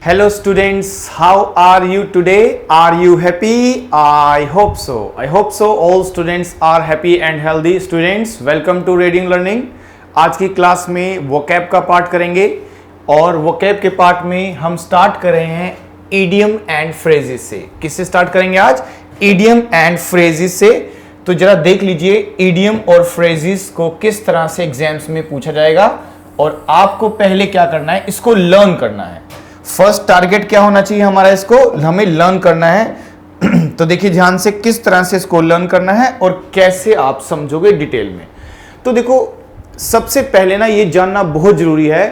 Hello students, how are you today? Are you happy? I hope so. I hope so. All students are happy and healthy. Students, welcome to Reading Learning. आज की class में vocab का part करेंगे और vocab के part में हम start कर रहे हैं इडियम एंड फ्रेजेस से। किससे स्टार्ट करेंगे आज? इडियम एंड फ्रेजेस से। तो जरा देख लीजिए इडियम और फ्रेजेस को किस तरह से एग्जाम्स में पूछा जाएगा और आपको पहले क्या करना है, इसको लर्न करना है। फर्स्ट टारगेट क्या होना चाहिए हमारा, इसको हमें लर्न करना है। तो देखिए ध्यान से किस तरह से इसको लर्न करना है और कैसे आप समझोगे डिटेल में। तो देखो सबसे पहले ना ये जानना बहुत जरूरी है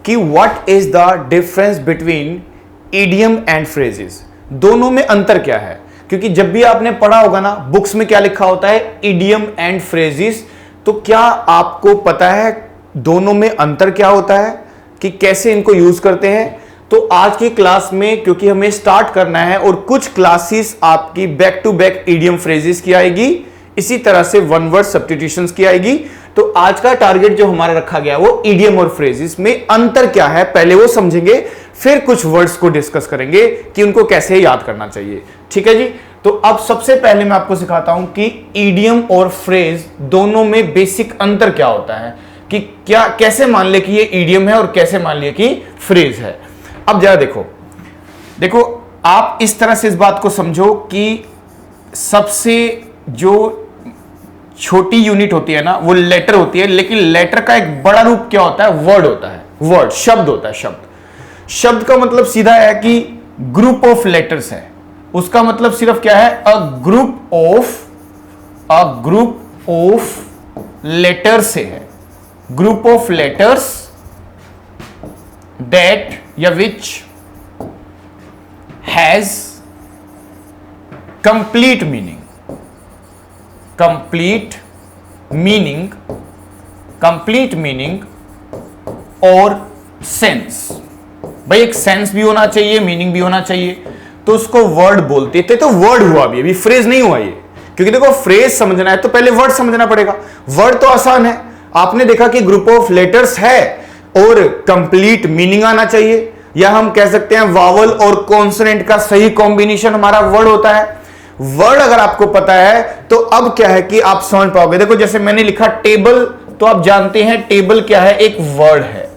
कि what is the difference between idiom and phrases, दोनों में अंतर क्या है। क्योंकि जब भी आपने पढ़ा होगा ना बुक्स में क्या लिखा होता है, इडियम एंड फ्रेजेस, तो क्या आपको पता है दोनों में अंतर क्या होता है कि कैसे इनको यूज करते हैं। तो आज की क्लास में क्योंकि हमें स्टार्ट करना है और कुछ क्लासेस आपकी back to back idiom phrases की आएगी, इसी तरह से वन वर्ड सब्स्टिट्यूशंस की आएगी। तो आज का टारगेट जो हमारा रखा गया वो इडियम और फ्रेजेस में अंतर क्या है पहले वो समझेंगे, फिर कुछ वर्ड्स को डिस्कस करेंगे कि उनको कैसे याद करना चाहिए। ठीक है जी। तो अब सबसे पहले मैं आपको सिखाता हूं कि इडियम और फ्रेज दोनों में बेसिक अंतर क्या होता है, कि क्या कैसे मान ले कि ये इडियम है और कैसे मान ले कि फ्रेज है। अब जरा देखो आप इस तरह से इस बात को समझो कि सबसे जो छोटी यूनिट होती है ना वो लेटर होती है, लेकिन लेटर का एक बड़ा रूप क्या होता है, वर्ड होता है। वर्ड शब्द होता है। शब्द का मतलब सीधा है कि ग्रुप ऑफ लेटर्स है। उसका मतलब सिर्फ क्या है, अ ग्रुप ऑफ लेटर्स से है। ग्रुप ऑफ लेटर्स दैट या विच हैज कंप्लीट मीनिंग और सेंस। भाई एक सेंस भी होना चाहिए, मीनिंग भी होना चाहिए, तो उसको वर्ड बोलते थे। तो वर्ड हुआ अभी फ्रेज नहीं हुआ ये, क्योंकि देखो फ्रेज समझना है तो पहले वर्ड समझना पड़ेगा। वर्ड तो आसान है, आपने देखा कि ग्रुप ऑफ लेटर्स है और कंप्लीट मीनिंग आना चाहिए, या हम कह सकते हैं वावल और कॉन्सोनेंट का सही कॉम्बिनेशन हमारा वर्ड होता है। वर्ड अगर आपको पता है तो अब क्या है कि आप समझ पाओगे। देखो जैसे मैंने लिखा टेबल, तो आप जानते हैं टेबल क्या है, एक वर्ड है।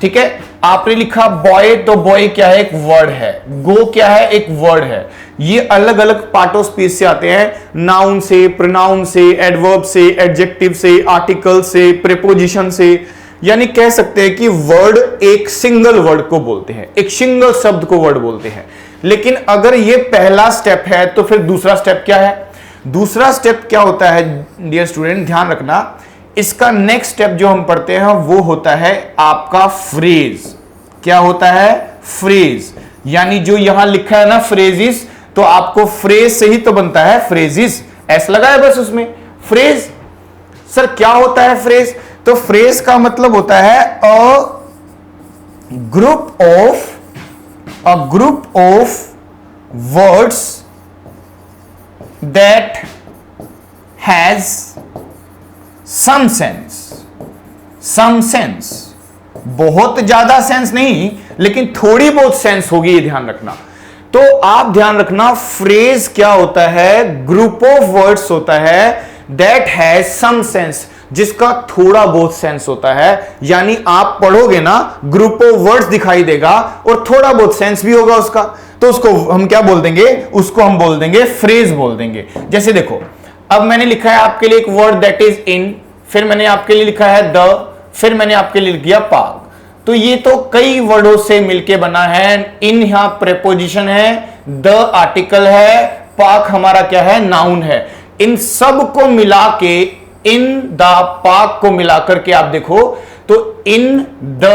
ठीक है। आपने लिखा बॉय, तो बॉय क्या है, एक वर्ड है। गो क्या है, एक वर्ड है। ये अलग अलग पार्ट ऑफ स्पीच से आते हैं, नाउन से, प्रोनाउन से, एडवर्ब से, एडजेक्टिव से, आर्टिकल से, प्रीपोजिशन से। यानी कह सकते हैं कि वर्ड एक सिंगल वर्ड को बोलते हैं, एक सिंगल शब्द को वर्ड बोलते हैं। लेकिन अगर ये पहला स्टेप है तो फिर दूसरा स्टेप क्या है? दूसरा स्टेप क्या होता है डियर स्टूडेंट, ध्यान रखना, इसका नेक्स्ट स्टेप जो हम पढ़ते हैं वो होता है आपका फ्रेज। क्या होता है? फ्रेज। यानी जो यहां लिखा है ना फ्रेजेस, तो आपको फ्रेज से ही तो बनता है फ्रेजेस। ऐसा लगा है बस उसमें फ्रेज। सर क्या होता है फ्रेज? तो फ्रेज का मतलब होता है a group of words that has some sense. बहुत ज्यादा सेंस नहीं, लेकिन थोड़ी बहुत सेंस होगी, ये ध्यान रखना। तो आप ध्यान रखना फ्रेज क्या होता है, ग्रुप ऑफ वर्ड्स होता है दैट हैज सम सेंस, जिसका थोड़ा बहुत सेंस होता है। यानी आप पढ़ोगे ना ग्रुप ऑफ वर्ड्स दिखाई देगा और थोड़ा बहुत सेंस भी होगा उसका, तो उसको हम क्या बोल देंगे, उसको हम बोल देंगे फ्रेज बोल देंगे। जैसे देखो अब मैंने लिखा है आपके लिए एक वर्ड दैट इज इन, फिर मैंने आपके लिए लिखा है द, फिर मैंने आपके लिए लिख दिया पार्क। तो ये तो कई वर्डों से मिलके बना है। इन यहां प्रेपोजिशन है, द आर्टिकल है, पार्क हमारा क्या है, नाउन है। इन सब को मिला के, इन द पार्क को मिलाकर के आप देखो तो इन द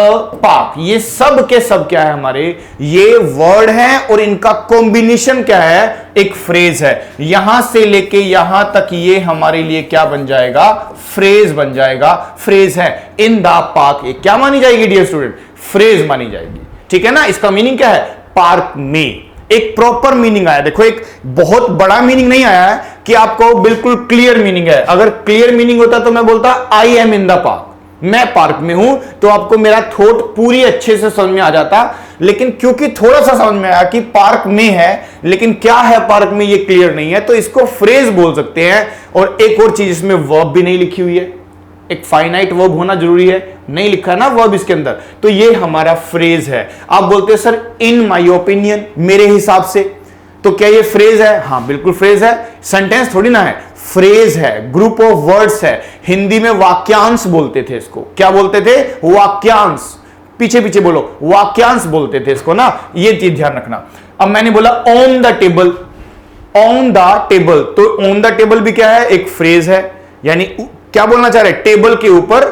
पार्क, ये सब के सब क्या है हमारे, ये वर्ड है और इनका कॉम्बिनेशन क्या है, एक फ्रेज है। यहां से लेके यहां तक ये हमारे लिए क्या बन जाएगा, फ्रेज बन जाएगा। फ्रेज है इन द पार्क, ये क्या मानी जाएगी डियर स्टूडेंट, फ्रेज मानी जाएगी। ठीक है ना। इसका मीनिंग क्या है, पार्क में एक प्रॉपर मीनिंग आया। देखो एक बहुत बड़ा मीनिंग नहीं आया है कि आपको बिल्कुल क्लियर मीनिंग है। अगर क्लियर मीनिंग होता तो मैं बोलता I am in the park, मैं पार्क में हूं, तो आपको मेरा थॉट पूरी अच्छे से समझ में आ जाता। लेकिन क्योंकि थोड़ा सा समझ में आया कि पार्क में है, लेकिन क्या है पार्क में ये क्लियर नहीं है, तो इसको फ्रेज बोल सकते हैं। और एक और चीज, इसमें वर्ब भी नहीं लिखी हुई है, एक फाइनाइट वर्ब होना जरूरी है, नहीं लिखा है ना वर्ब इसके अंदर, तो ये हमारा फ्रेज है। आप बोलते हो सर इन माय ओपिनियन, मेरे हिसाब से, तो क्या ये फ्रेज है? हाँ बिल्कुल फ्रेज है, सेंटेंस थोड़ी ना है, फ्रेज है, ग्रुप ऑफ वर्ड्स है। हिंदी में वाक्यांश बोलते थे इसको, क्या बोलते थे? वाक्यांश। पीछे पीछे बोलो, वाक्यांश बोलते थे इसको ना, ये चीज ध्यान रखना। अब मैंने बोला on the table, on the table, तो ऑन द टेबल भी क्या है? एक फ्रेज है, यानी क्या बोलना चाह रहे? टेबल के ऊपर,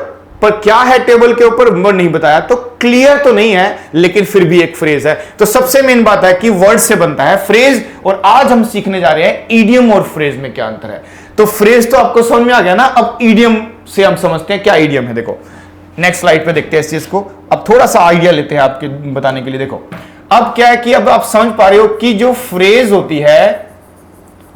पर क्या है टेबल के ऊपर वो नहीं बताया, तो क्लियर तो नहीं है, लेकिन फिर भी एक फ्रेज है। तो सबसे मेन बात है कि वर्ड से बनता है फ्रेज, और आज हम सीखने जा रहे हैं ईडियम और फ्रेज में क्या अंतर है। तो फ्रेज तो आपको समझ में आ गया ना, अब ईडियम से हम समझते हैं क्या ईडियम है। देखो नेक्स्ट स्लाइड पे देखते हैं इस चीज को, अब थोड़ा सा आइडिया लेते हैं आपके बताने के लिए। देखो अब क्या है कि अब आप समझ पा रहे हो कि जो फ्रेज होती है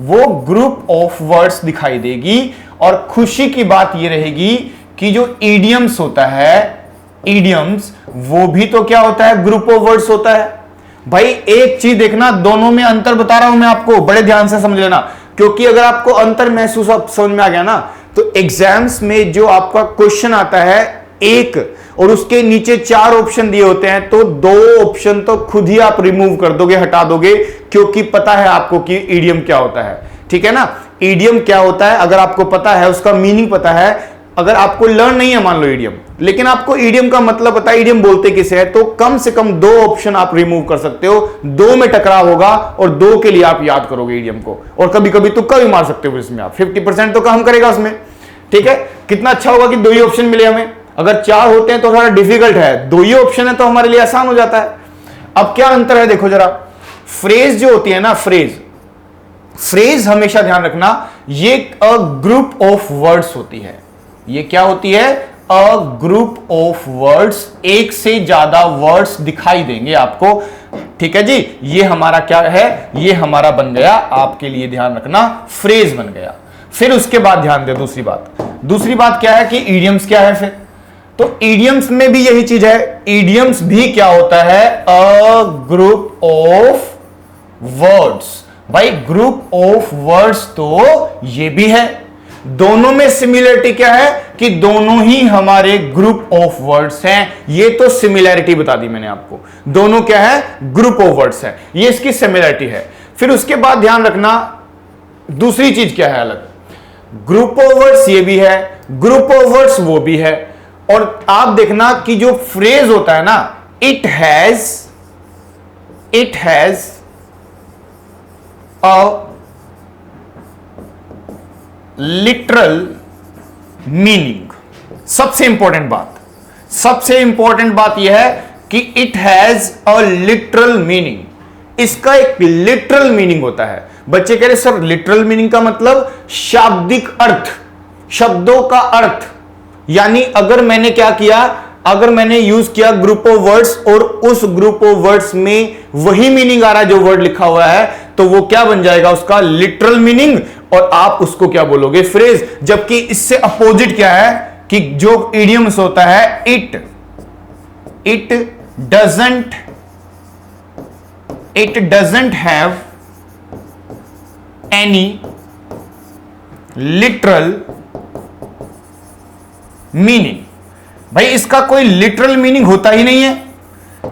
वो ग्रुप ऑफ वर्ड्स दिखाई देगी, और खुशी की बात ये रहेगी कि जो ईडियम्स होता है, ईडियम्स वो भी तो क्या होता है? ग्रुप ऑफ वर्ड्स होता है। भाई एक चीज देखना, दोनों में अंतर बता रहा हूं मैं आपको, बड़े ध्यान से समझ लेना, क्योंकि अगर आपको अंतर महसूस समझ में आ गया ना, तो एग्जाम्स में जो आपका क्वेश्चन आता है एक, और उसके नीचे 4 ऑप्शन दिए होते हैं, तो 2 ऑप्शन तो खुद ही आप रिमूव कर दोगे, हटा दोगे, क्योंकि पता है आपको कि ईडियम क्या होता है। ठीक है ना, ईडियम क्या होता है अगर आपको पता है, उसका मीनिंग पता है। अगर आपको लर्न नहीं है मान लो ईडियम, लेकिन आपको ईडियम का मतलब पता है, ईडियम बोलते किसे है, तो कम से कम 2 ऑप्शन आप रिमूव कर सकते हो, 2 में टकराव होगा, और 2 के लिए आप याद करोगे ईडियम को, और कभी कभी तुक्का भी मार सकते हो इसमें, आप 50% तो काम करेगा उसमें। ठीक है, कितना अच्छा होगा कि 2 ही ऑप्शन मिले हमें। अगर 4 होते हैं तो थोड़ा डिफिकल्ट है, 2 ही ऑप्शन है तो हमारे लिए आसान हो जाता है। अब क्या अंतर है देखो जरा, फ्रेज जो होती है ना, फ्रेज हमेशा ध्यान रखना, ये अ ग्रुप ऑफ वर्ड्स होती है। ये क्या होती है? अ ग्रुप ऑफ वर्ड्स, एक से ज्यादा वर्ड्स दिखाई देंगे आपको। ठीक है जी, ये हमारा क्या है? ये हमारा बन गया, आपके लिए ध्यान रखना, फ्रेज बन गया। फिर उसके बाद ध्यान दे दूसरी बात क्या है कि ईडियम्स क्या है। फिर तो ईडियम्स में भी यही चीज है, ईडियम्स भी क्या होता है? A group of words. भाई ग्रुप ऑफ वर्ड्स तो ये भी है, दोनों में सिमिलरिटी क्या है कि दोनों ही हमारे ग्रुप ऑफ वर्ड्स हैं। ये तो सिमिलरिटी बता दी मैंने आपको, दोनों क्या है? ग्रुप ऑफ वर्ड्स है, ये इसकी सिमिलरिटी है। फिर उसके बाद ध्यान रखना दूसरी चीज क्या है अलग, ग्रुप ऑफ वर्ड्स ये भी है, ग्रुप ऑफ वर्ड्स वो भी है। और आप देखना कि जो फ्रेज होता है ना, it has a literal meaning. सबसे इंपॉर्टेंट बात यह है कि it has a literal meaning. इसका एक लिटरल मीनिंग होता है। बच्चे कह रहे सर लिटरल मीनिंग का मतलब शाब्दिक अर्थ, शब्दों का अर्थ, यानी अगर मैंने क्या किया, अगर मैंने यूज किया ग्रुप ऑफ वर्ड्स और उस ग्रुप ऑफ वर्ड्स में वही मीनिंग आ रहा है जो वर्ड लिखा हुआ है, तो वो क्या बन जाएगा? उसका लिटरल मीनिंग, और आप उसको क्या बोलोगे? फ्रेज। जबकि इससे अपोजिट क्या है कि जो इडियम्स होता है, it doesn't have any literal meaning. भाई इसका कोई लिटरल मीनिंग होता ही नहीं है,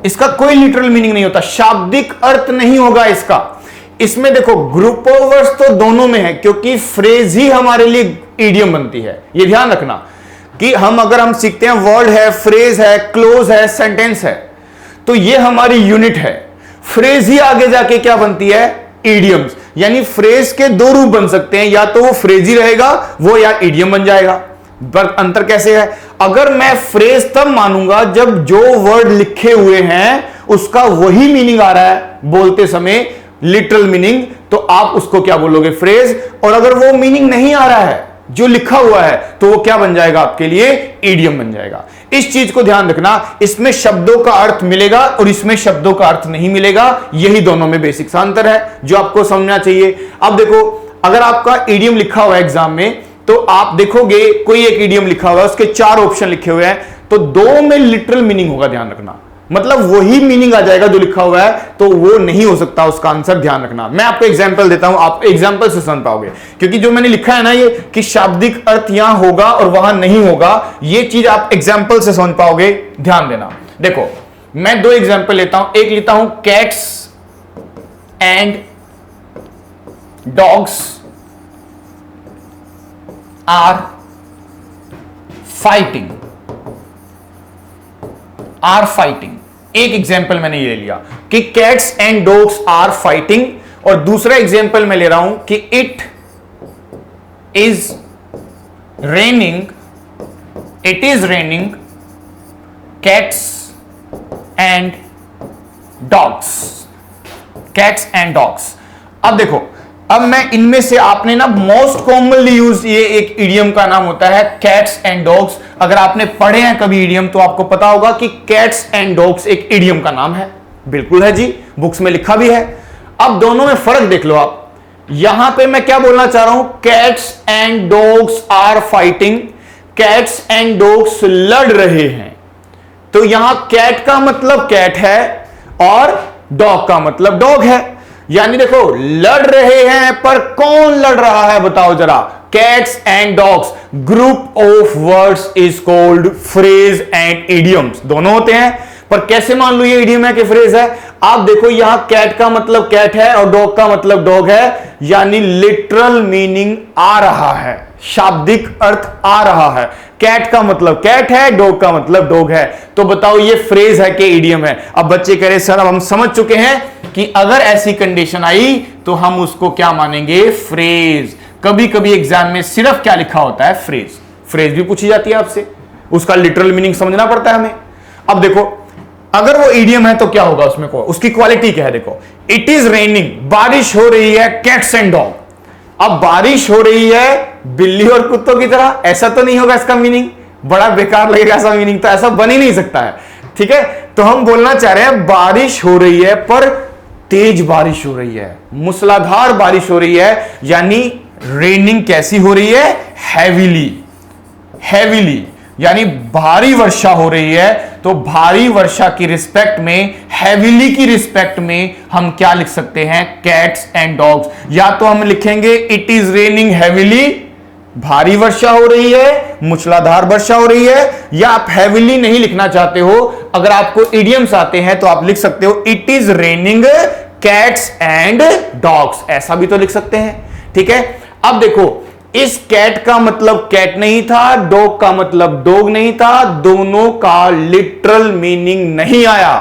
इसका कोई लिटरल मीनिंग नहीं होता, शाब्दिक अर्थ नहीं होगा इसका। इसमें देखो ग्रुप ऑफ वर्ड्स तो दोनों में है, क्योंकि फ्रेज ही हमारे लिए ईडियम बनती है। ये ध्यान रखना कि अगर हम सीखते हैं वर्ड है, फ्रेज है, क्लोज है, सेंटेंस है, तो ये हमारी यूनिट है। फ्रेज ही आगे जाके क्या बनती है? ईडियम्स। यानी फ्रेज के 2 रूप बन सकते हैं, या तो वो फ्रेज ही रहेगा वो, या ईडियम बन जाएगा। पर अंतर कैसे है? अगर मैं फ्रेज तब मानूंगा जब जो वर्ड लिखे हुए हैं उसका वही मीनिंग आ रहा है बोलते समय, लिटरल मीनिंग, तो आप उसको क्या बोलोगे? फ्रेज। और अगर वो मीनिंग नहीं आ रहा है जो लिखा हुआ है, तो वो क्या बन जाएगा आपके लिए? ईडियम बन जाएगा। इस चीज को ध्यान रखना, इसमें शब्दों का अर्थ मिलेगा और इसमें शब्दों का अर्थ नहीं मिलेगा। यही दोनों में बेसिक अंतर है जो आपको समझना चाहिए। अब देखो, अगर आपका ईडियम लिखा हुआ है एग्जाम में, तो आप देखोगे कोई एक इडियम लिखा हुआ है, उसके 4 ऑप्शन लिखे हुए हैं, तो 2 में लिटरल मीनिंग होगा, ध्यान रखना, मतलब वही मीनिंग आ जाएगा जो लिखा हुआ है, तो वो नहीं हो सकता उसका आंसर, ध्यान रखना। मैं आपको एग्जांपल देता हूं, आप एग्जांपल से समझ पाओगे, क्योंकि जो मैंने लिखा है ना ये कि शाब्दिक अर्थ यहां होगा और वहां नहीं होगा, ये चीज आप एग्जांपल से समझ पाओगे, ध्यान देना। देखो मैं 2 एग्जांपल लेता हूं, एक लेता हूं cats and dogs are fighting, एक एग्जाम्पल मैंने ये लिया कि cats and dogs are fighting, और दूसरा एग्जाम्पल मैं ले रहा हूं कि it is raining cats and dogs. अब देखो, अब मैं इनमें से, आपने ना मोस्ट कॉमनली यूज, ये एक इडियम का नाम होता है कैट्स एंड डॉग्स। अगर आपने पढ़े हैं कभी इडियम तो आपको पता होगा कि कैट्स एंड डॉग्स एक इडियम का नाम है, बिल्कुल है जी, बुक्स में लिखा भी है। अब दोनों में फर्क देख लो आप, यहां पे मैं क्या बोलना चाह रहा हूं, cats and dogs are fighting, cats and dogs लड़ रहे हैं, तो यहां कैट का मतलब कैट है और डॉग का मतलब डॉग है, यानी देखो लड़ रहे हैं, पर कौन लड़ रहा है बताओ जरा, cats and dogs. Group of words is called phrase and idioms, दोनों होते हैं, पर कैसे मान लो ये इडियम है कि फ्रेज है। आप देखो यहां कैट का मतलब कैट है और डॉग का मतलब डॉग है, यानी लिटरल मीनिंग आ रहा है, शाब्दिक अर्थ आ रहा है, कैट का मतलब कैट है, डॉग का मतलब डॉग है, तो बताओ ये फ्रेज है कि इडियम है। अब बच्चे कह रहे सर अब हम समझ चुके हैं कि अगर ऐसी कंडीशन आई तो हम उसको क्या मानेंगे, फ्रेज। कभी कभी एग्जाम में सिर्फ क्या लिखा होता है, फ्रेज भी पूछी जाती है आपसे, उसका लिटरल मीनिंग समझना पड़ता है हमें। अब देखो अगर वो इडियम है तो क्या होगा उसमें, को उसकी क्वालिटी क्या है, देखो इट इज रेनिंग, बारिश हो रही है, कैट्स एंड डॉग। अब बारिश हो रही है बिल्ली और कुत्तों की तरह, ऐसा तो नहीं होगा इसका मीनिंग, बड़ा बेकार लगेगा ऐसा मीनिंग, तो ऐसा बन ही नहीं सकता है, ठीक है। तो हम बोलना चाह रहे हैं बारिश हो रही है, पर तेज बारिश हो रही है, मूसलाधार बारिश हो रही है, यानी रेनिंग कैसी हो रही है, हैवीली, यानी भारी वर्षा हो रही है। तो भारी वर्षा की रिस्पेक्ट में, हैवीली की रिस्पेक्ट में हम क्या लिख सकते हैं, कैट्स एंड डॉग्स। या तो हम लिखेंगे इट इज रेनिंग हैवीली, भारी वर्षा हो रही है, मूसलाधार वर्षा हो रही है, या आप हैवीली नहीं लिखना चाहते हो, अगर आपको इडियम्स आते हैं तो आप लिख सकते हो it is raining cats and dogs, ऐसा भी तो लिख सकते हैं, ठीक है। अब देखो इस कैट का मतलब कैट नहीं था, डॉग का मतलब डॉग नहीं था, दोनों का लिटरल मीनिंग नहीं आया,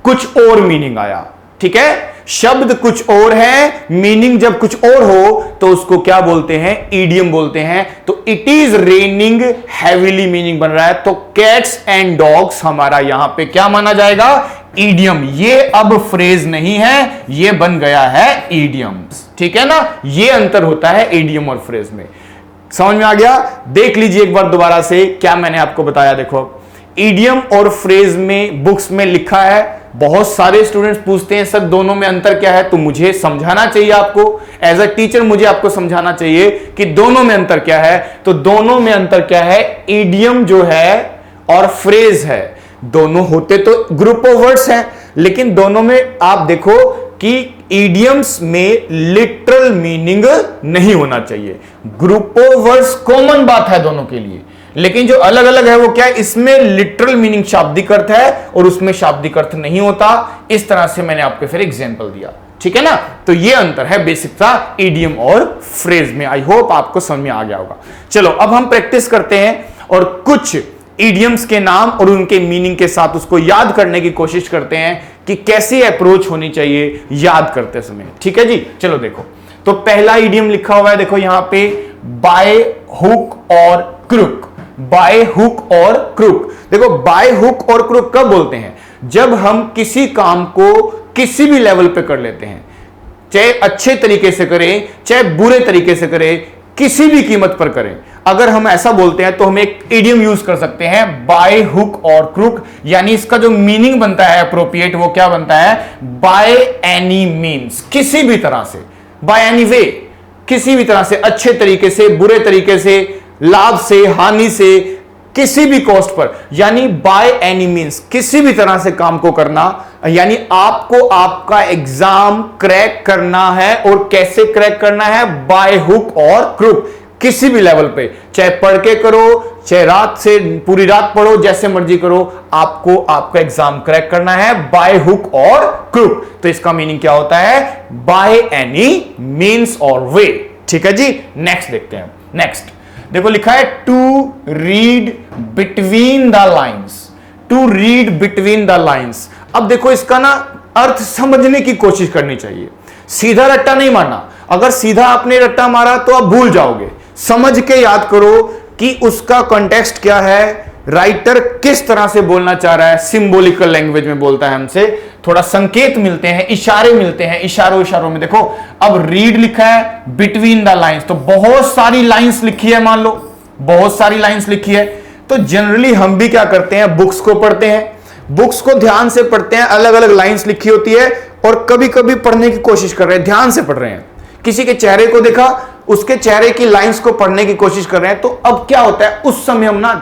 कुछ और मीनिंग आया, ठीक है। शब्द कुछ और है, मीनिंग जब कुछ और हो तो उसको क्या बोलते हैं, इडियम बोलते हैं। तो it is raining heavily meaning बन रहा है, तो कैट्स एंड डॉग्स हमारा यहां पे क्या माना जाएगा, इडियम। ये अब फ्रेज नहीं है, ये बन गया है इडियम्स, ठीक है ना। ये अंतर होता है इडियम और फ्रेज में, समझ में आ गया। देख लीजिए एक बार दोबारा से क्या मैंने आपको बताया। देखो इडियम और फ्रेज में बुक्स में लिखा है, बहुत सारे स्टूडेंट्स पूछते हैं सर दोनों में अंतर क्या है, तो मुझे समझाना चाहिए आपको, एज अ टीचर मुझे आपको समझाना चाहिए कि दोनों में अंतर क्या है। तो दोनों में अंतर क्या है, इडियम जो है और फ्रेज है, दोनों होते तो ग्रुप ऑफ वर्ड्स हैं, लेकिन दोनों में आप देखो कि इडियम्स में लिटरल मीनिंग नहीं होना चाहिए। ग्रुप ऑफ वर्ड्स कॉमन बात है दोनों के लिए, लेकिन जो अलग अलग है वो क्या है, इसमें लिटरल मीनिंग शाब्दिक अर्थ है और उसमें शाब्दिक अर्थ नहीं होता। इस तरह से मैंने आपको फिर एग्जांपल दिया, ठीक है ना। तो ये अंतर है बेसिक सा इडियम और फ्रेज में। आई होप आपको समझ में आ गया होगा। चलो अब हम प्रैक्टिस करते हैं और कुछ इडियम्स के नाम और उनके मीनिंग के साथ उसको याद करने की कोशिश करते हैं कि कैसी अप्रोच होनी चाहिए याद करते समय, ठीक है जी। चलो देखो, तो पहला इडियम लिखा हुआ है, देखो यहां पे बाय हुक और क्रुक, बाय हुक और क्रुक। देखो बाय हुक और क्रुक कब बोलते हैं, जब हम किसी काम को किसी भी लेवल पे कर लेते हैं, चाहे अच्छे तरीके से करें चाहे बुरे तरीके से करें, किसी भी कीमत पर करें। अगर हम ऐसा बोलते हैं तो हम एक इडियम यूज कर सकते हैं बाय हुक और क्रुक, यानी इसका जो मीनिंग बनता है अप्रोप्रिएट वो क्या बनता है, बाय एनी मीन्स, किसी भी तरह से, बाय एनी वे, किसी भी तरह से, अच्छे तरीके से, बुरे तरीके से, लाभ से, हानि से, किसी भी कॉस्ट पर, यानी बाय एनी मींस, किसी भी तरह से काम को करना, यानी आपको आपका एग्जाम क्रैक करना है। और कैसे क्रैक करना है? बाय हुक और क्रुक, किसी भी लेवल पे, चाहे पढ़ के करो, चाहे रात से पूरी रात पढ़ो, जैसे मर्जी करो, आपको आपका एग्जाम क्रैक करना है बाय हुक और क्रुक। तो इसका मीनिंग क्या होता है? बाय एनी मींस और वे। ठीक है जी, नेक्स्ट देखते हैं। नेक्स्ट देखो लिखा है to read between the lines. To read between the lines. अब देखो इसका ना अर्थ समझने की कोशिश करनी चाहिए, सीधा रट्टा नहीं मारना। अगर सीधा आपने रट्टा मारा तो आप भूल जाओगे। समझ के याद करो कि उसका कॉन्टेक्स्ट क्या है, राइटर किस तरह से बोलना चाह रहा है। सिंबॉलिकल लैंग्वेज में बोलता है, हमसे थोड़ा संकेत मिलते हैं, इशारे मिलते हैं, इशारों में देखो। अब रीड लिखा है बिटवीन द लाइंस, तो बहुत सारी लाइंस लिखी है, मान लो बहुत सारी लाइंस लिखी है। तो जनरली हम भी क्या करते हैं, बुक्स को पढ़ते हैं, बुक्स को ध्यान से पढ़ते हैं, अलग अलग लाइंस लिखी होती है, और कभी कभी पढ़ने की कोशिश कर रहे हैं, ध्यान से पढ़ रहे हैं, किसी के चेहरे को देखा, उसके चेहरे की लाइंस को पढ़ने की कोशिश कर रहे हैं। तो अब क्या होता है, उस समय हम ना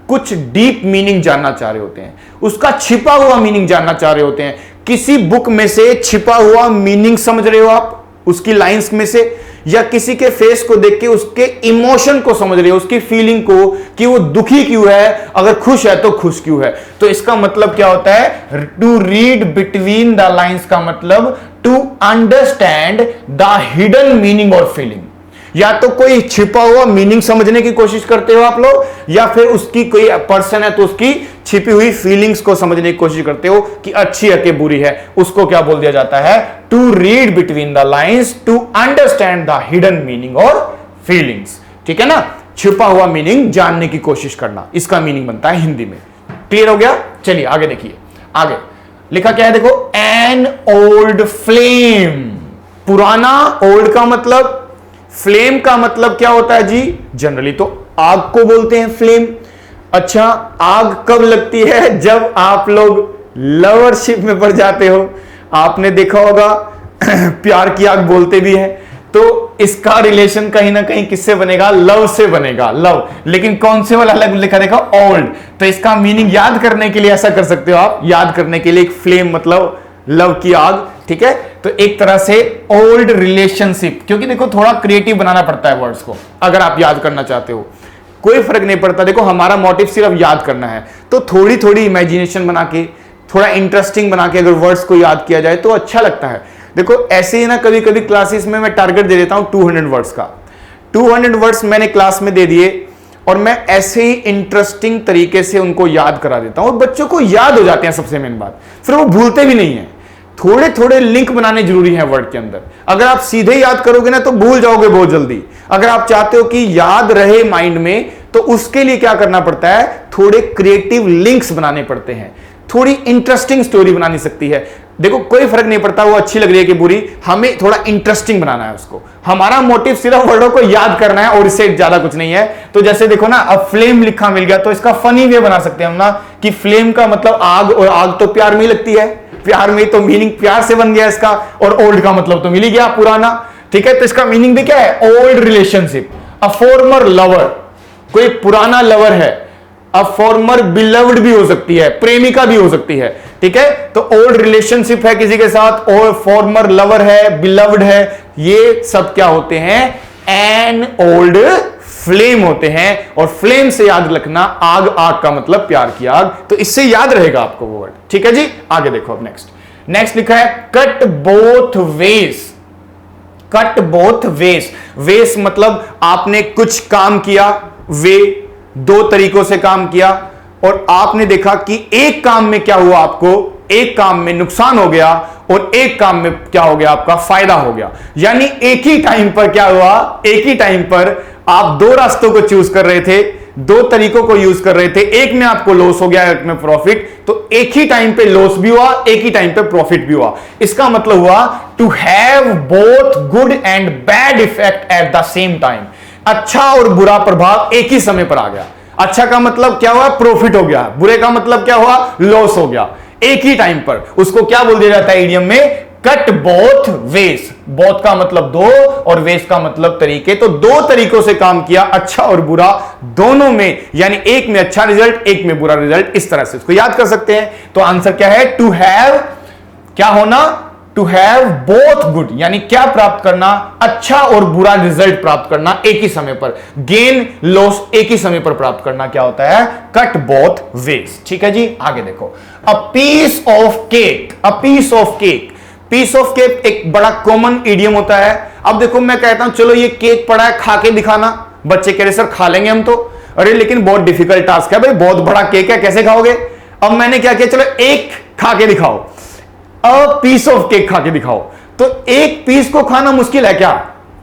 कुछ डीप मीनिंग जानना चाह रहे होते हैं, उसका छिपा हुआ मीनिंग जानना चाह रहे होते हैं। किसी बुक में से छिपा हुआ मीनिंग समझ रहे हो आप उसकी लाइंस में से, या किसी के फेस को देख के उसके इमोशन को समझ रहे हो, उसकी फीलिंग को, कि वो दुखी क्यों है, अगर खुश है तो खुश क्यों है। तो इसका मतलब क्या होता है, to read between the lines का मतलब to understand the hidden meaning और फीलिंग। या तो कोई छिपा हुआ मीनिंग समझने की कोशिश करते हो आप लोग, या फिर उसकी कोई पर्सन है तो उसकी छिपी हुई फीलिंग्स को समझने की कोशिश करते हो कि अच्छी है कि बुरी है। उसको क्या बोल दिया जाता है, to read between the lines, to understand the hidden meaning और फीलिंग्स। ठीक है ना, छिपा हुआ मीनिंग जानने की कोशिश करना, इसका मीनिंग बनता है हिंदी में। क्लियर हो गया? चलिए आगे देखिए। आगे लिखा क्या है देखो, एन ओल्ड फ्लेम। पुराना, ओल्ड का मतलब, फ्लेम का मतलब क्या होता है जी, जनरली तो आग को बोलते हैं फ्लेम। अच्छा, आग कब लगती है, जब आप लोग लवरशिप में पड़ जाते हो। आपने देखा होगा प्यार की आग बोलते भी हैं, तो इसका रिलेशन कहीं ना कहीं किससे बनेगा, लव से बनेगा, लव। लेकिन कौन से वाला अलग लिखा देखा, ओल्ड। तो इसका मीनिंग याद करने के लिए ऐसा कर सकते हो आप, याद करने के लिए, एक फ्लेम मतलब लव की आग। ठीक है, तो एक तरह से ओल्ड रिलेशनशिप, क्योंकि देखो थोड़ा क्रिएटिव बनाना पड़ता है वर्ड्स को अगर आप याद करना चाहते हो। कोई फर्क नहीं पड़ता, देखो हमारा मोटिव सिर्फ याद करना है, तो थोड़ी थोड़ी इमेजिनेशन बना के, थोड़ा इंटरेस्टिंग बना के अगर वर्ड्स को याद किया जाए तो अच्छा लगता है। देखो ऐसे ही ना, कभी कभी क्लासेस में मैं टारगेट दे देता हूं 200 वर्ड्स का। 200 वर्ड्स मैंने क्लास में दे दिए, और मैं ऐसे ही इंटरेस्टिंग तरीके से उनको याद करा देता हूं, और बच्चों को याद हो जाते हैं। सबसे मेन बात, फिर वो भूलते भी नहीं है। थोड़े थोड़े लिंक बनाने जरूरी है वर्ड के अंदर। अगर आप सीधे याद करोगे ना तो भूल जाओगे बहुत जल्दी। अगर आप चाहते हो कि याद रहे माइंड में, तो उसके लिए क्या करना पड़ता है, थोड़े क्रिएटिव लिंक्स बनाने पड़ते हैं, थोड़ी इंटरेस्टिंग स्टोरी बनानी सकती है। देखो कोई फर्क नहीं पड़ता वो अच्छी लग रही है कि बुरी, हमें थोड़ा इंटरेस्टिंग बनाना है उसको। हमारा मोटिव सिर्फ वर्डों को याद करना है और इससे ज्यादा कुछ नहीं है। तो जैसे देखो ना, अब फ्लेम लिखा मिल गया, तो इसका फनी वे बना सकते हैं हम ना, कि फ्लेम का मतलब आग, और आग तो प्यार में ही लगती है, प्यार में, तो मीनिंग प्यार से बन गया इसका। और ओल्ड का मतलब तो मिल ही गया, पुराना। ठीक है, तो इसका मीनिंग भी क्या है, old relationship, a former lover, कोई पुराना लवर है। अ फॉर्मर बिलव्ड भी हो सकती है, प्रेमिका भी हो सकती है। ठीक है, तो ओल्ड रिलेशनशिप है किसी के साथ, और फॉर्मर लवर है, बिलव्ड है, ये सब क्या होते हैं, एन ओल्ड फ्लेम होते हैं। और फ्लेम से याद रखना, आग, आग का मतलब प्यार की आग, तो इससे याद रहेगा आपको वो वर्ड। ठीक है जी, आगे देखो। अब नेक्स्ट लिखा है cut both ways. Cut both ways, ways मतलब आपने कुछ काम किया, वे दो तरीकों से काम किया, और आपने देखा कि एक काम में क्या हुआ, आपको एक काम में नुकसान हो गया और एक काम में क्या हो गया, आपका फायदा हो गया। यानी एक ही टाइम पर क्या हुआ, एक ही टाइम पर आप दो रास्तों को चूज कर रहे थे, दो तरीकों को यूज कर रहे थे, एक में आपको लॉस हो गया, एक में प्रॉफिट। तो एक ही टाइम पे लॉस भी हुआ, एक ही टाइम पे प्रॉफिट भी हुआ। इसका मतलब हुआ to have both good and bad effect at the same time. अच्छा और बुरा प्रभाव एक ही समय पर आ गया। अच्छा का मतलब क्या हुआ, प्रॉफिट हो गया, बुरे का मतलब क्या हुआ, लॉस हो गया, एक ही टाइम पर। उसको क्या बोल दिया जाता है इडियम में, कट बोथ वेज, बोथ का मतलब दो और वेज का मतलब तरीके, तो दो तरीकों से काम किया, अच्छा और बुरा दोनों में, यानी एक में अच्छा रिजल्ट एक में बुरा रिजल्ट, इस तरह से इसको याद कर सकते हैं। तो आंसर क्या है, टू हैव, क्या होना, टू हैव बोथ गुड, यानी क्या प्राप्त करना, अच्छा और बुरा रिजल्ट प्राप्त करना एक ही समय पर, गेन लॉस एक ही समय पर प्राप्त करना क्या होता है, कट बोथ वेज। ठीक है जी, आगे देखो, a piece of cake, a piece of cake, piece of cake एक बड़ा कॉमन इडियम होता है। अब देखो मैं कहता हूं चलो ये केक पड़ा है, खा के दिखाना, बच्चे कह रहे सर खा लेंगे हम तो, अरे लेकिन बहुत डिफिकल्ट टास्क है भाई, बहुत बड़ा केक है, कैसे खाओगे। अब मैंने क्या किया, चलो एक खा के दिखाओ, अ पीस ऑफ केक खा के दिखाओ। तो एक पीस को खाना मुश्किल है क्या,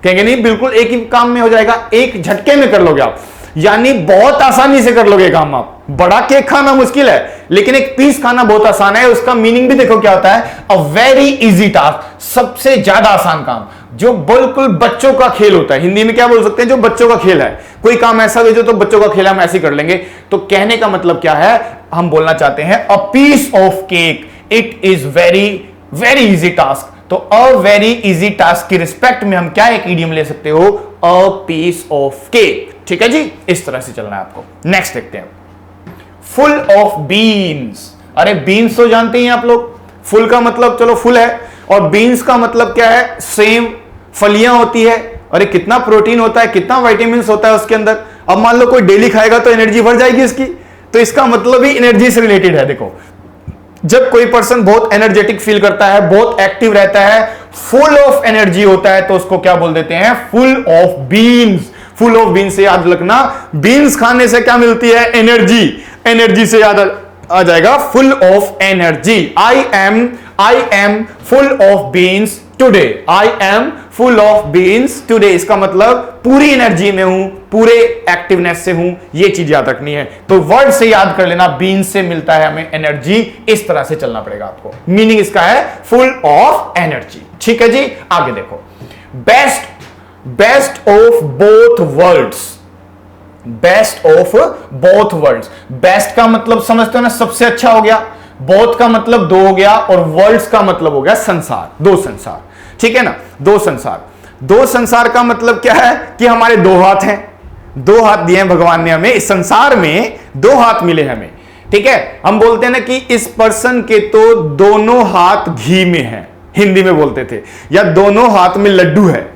कहेंगे नहीं, बिल्कुल एक ही काम में हो जाएगा, एक झटके में कर लोगे आप, यानी बहुत आसानी से कर लोगे काम आप। बड़ा केक खाना मुश्किल है लेकिन एक पीस खाना बहुत आसान है। उसका मीनिंग भी देखो क्या होता है, अ वेरी इजी टास्क, सबसे ज्यादा आसान काम, जो बिल्कुल बच्चों का खेल होता है। हिंदी में क्या बोल सकते हैं, जो बच्चों का खेल है, कोई काम ऐसा भेजो तो बच्चों का खेल है, हम ऐसे कर लेंगे। तो कहने का मतलब क्या है, हम बोलना चाहते हैं a piece of cake, it is very very easy task. तो अ वेरी इजी टास्क की रिस्पेक्ट में हम क्या एक इडियम ले सकते हो, अ पीस ऑफ केक। ठीक है जी, इस तरह से चलना है आपको। नेक्स्ट देखते हैं, फुल ऑफ बीन्स। अरे बीन्स तो जानते हैं आप लोग, फुल का मतलब चलो फुल है, और बीन्स का मतलब क्या है, सेम फलियां होती है। अरे कितना प्रोटीन होता है, कितना विटामिन होता है उसके अंदर। अब मान लो कोई डेली खाएगा तो एनर्जी बढ़ जाएगी इसकी, तो इसका मतलब ही एनर्जी से रिलेटेड है। देखो जब कोई पर्सन बहुत एनर्जेटिक फील करता है, बहुत एक्टिव रहता है, फुल ऑफ एनर्जी होता है, तो उसको क्या बोल देते हैं, full of beans. Full of beans से याद रखना, बीन्स खाने से क्या मिलती है, एनर्जी, एनर्जी से याद आ जाएगा full of energy. I am full of beans today, I am full of beans today, इसका मतलब पूरी एनर्जी में हूं, पूरे एक्टिवनेस से हूं, ये चीज याद रखनी है। तो वर्ड से याद कर लेना, बीन्स से मिलता है हमें एनर्जी, इस तरह से चलना पड़ेगा आपको। मीनिंग इसका है फुल ऑफ एनर्जी। ठीक है जी, आगे देखो, best of both world's, best of both world's. Best का मतलब समझते हो ना, सबसे अच्छा हो गया, बोथ का मतलब दो हो गया, और वर्ल्ड्स का मतलब हो गया संसार, दो संसार। ठीक है ना, दो संसार। दो संसार का मतलब क्या है कि हमारे दो हाथ हैं, दो हाथ दिए हैं भगवान ने हमें, इस संसार में दो हाथ मिले हमें। ठीक है, हम बोलते हैं ना कि इस पर्सन के तो दोनों हाथ घी में हैं, हिंदी में बोलते थे, या दोनों हाथ में लड्डू है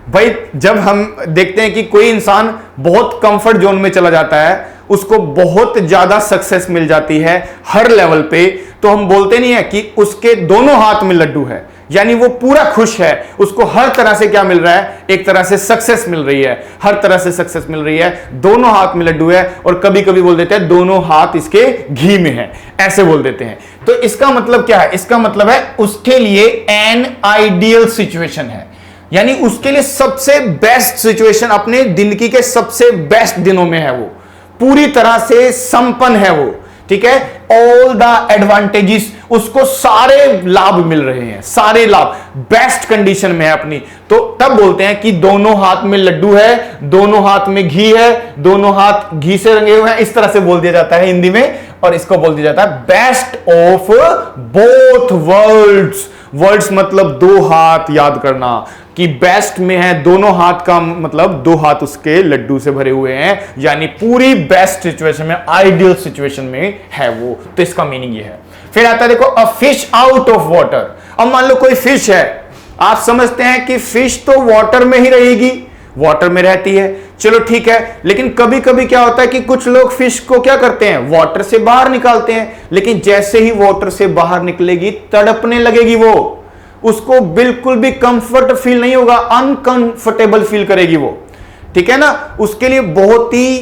भाई। जब हम देखते हैं कि कोई इंसान बहुत कंफर्ट जोन में चला जाता है, उसको बहुत ज्यादा सक्सेस मिल जाती है हर लेवल पे, तो हम बोलते नहीं है कि उसके दोनों हाथ में लड्डू है, यानी वो पूरा खुश है, उसको हर तरह से क्या मिल रहा है, एक तरह से सक्सेस मिल रही है, हर तरह से सक्सेस मिल रही है, दोनों हाथ में लड्डू है। और कभी कभी बोल देते हैं दोनों हाथ इसके घी में है, ऐसे बोल देते हैं। तो इसका मतलब क्या है, इसका मतलब है उसके लिए एन आइडियल सिचुएशन है, यानी उसके लिए सबसे बेस्ट सिचुएशन, अपने जिंदगी के सबसे बेस्ट दिनों में है, वो पूरी तरह से संपन्न है वो। ठीक है, ऑल द एडवांटेजेस, उसको सारे लाभ मिल रहे हैं, सारे लाभ, बेस्ट कंडीशन में है अपनी। तो तब बोलते हैं कि दोनों हाथ में लड्डू है, दोनों हाथ में घी है, दोनों हाथ घी से रंगे हुए हैं, इस तरह से बोल दिया जाता है हिंदी में। और इसको बोल दिया जाता है best of both worlds. Worlds मतलब दो हाथ, याद करना कि बेस्ट में है दोनों हाथ का मतलब दो हाथ उसके लड्डू से भरे हुए हैं, यानी पूरी बेस्ट सिचुएशन में, आइडियल सिचुएशन में है वो। तो इसका मीनिंग ये है। फिर आता है देखो, a fish out of water. अब मान लो कोई फिश है, आप समझते हैं कि फिश तो वाटर में ही रहेगी, वाटर में रहती है, चलो ठीक है, लेकिन कभी कभी क्या होता है कि कुछ लोग फिश को क्या करते हैं, वाटर से बाहर निकालते हैं, लेकिन जैसे ही वाटर से बाहर निकलेगी तड़पने लगेगी वो, उसको बिल्कुल भी कंफर्ट फील नहीं होगा, अनकंफर्टेबल फील करेगी वो। ठीक है ना, उसके लिए बहुत ही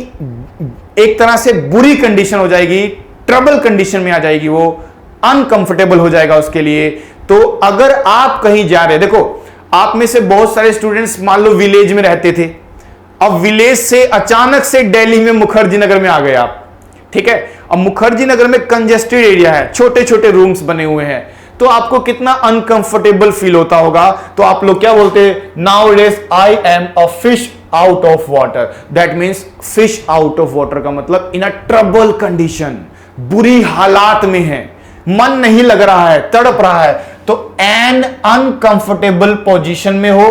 एक तरह से बुरी कंडीशन हो जाएगी, ट्रबल कंडीशन में आ जाएगी वो, अनकंफर्टेबल हो जाएगा उसके लिए। तो अगर आप कहीं जा रहे, देखो आप में से बहुत सारे स्टूडेंट्स मान लो विलेज में रहते थे, अब विलेज से अचानक से दिल्ली में मुखर्जी नगर में आ गए आप। ठीक है, अब मुखर्जी नगर में कंजेस्टेड एरिया है, छोटे छोटे रूम्स बने हुए हैं, तो आपको कितना अनकंफर्टेबल फील होता होगा। तो आप लोग क्या बोलते हैं, now days I am a fish out of water. That means fish out of water का मतलब इन अ ट्रबल कंडीशन, बुरी हालात में है, मन नहीं लग रहा है, तड़प रहा है, तो एन अनकंफर्टेबल पोजीशन में हो,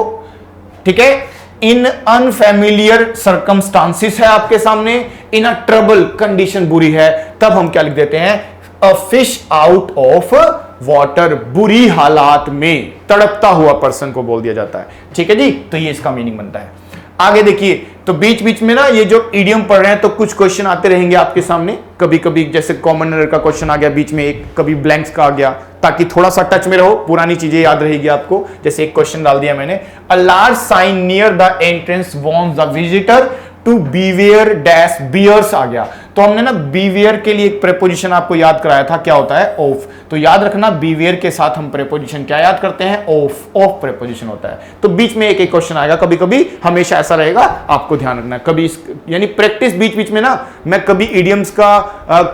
ठीक है, इन अनफैमिलियर सर्कमस्टांसिस है आपके सामने, इन अ ट्रबल कंडीशन बुरी है, तब हम क्या लिख देते हैं, a fish out of water, बुरी हालात में तड़पता हुआ पर्सन को बोल दिया जाता है। ठीक है जी, तो ये इसका मीनिंग बनता है। आगे देखिए, तो बीच बीच में ना ये जो इडियम पढ़ रहे हैं तो कुछ क्वेश्चन आते रहेंगे आपके सामने, कभी कभी जैसे कॉमन एरर का क्वेश्चन आ गया बीच में, एक कभी ब्लैंक्स का आ गया, ताकि थोड़ा सा टच में रहो, पुरानी चीजें याद रहेगी आपको। जैसे एक क्वेश्चन डाल दिया मैंने, a large sign near the entrance warns the visitor to beware dash bears आ गया। तो हमने ना बीवेयर के लिए एक प्रेपोजिशन आपको याद कराया था, क्या होता है, ऑफ। तो याद रखना बीवेयर के साथ हम प्रेपोजिशन क्या याद करते हैं, ऑफ। ऑफ प्रेपोजिशन होता है। तो बीच में एक एक क्वेश्चन आएगा, कभी कभी हमेशा ऐसा रहेगा, आपको ध्यान रखना। कभी यानी प्रैक्टिस बीच बीच में ना, मैं कभी इडियम्स का,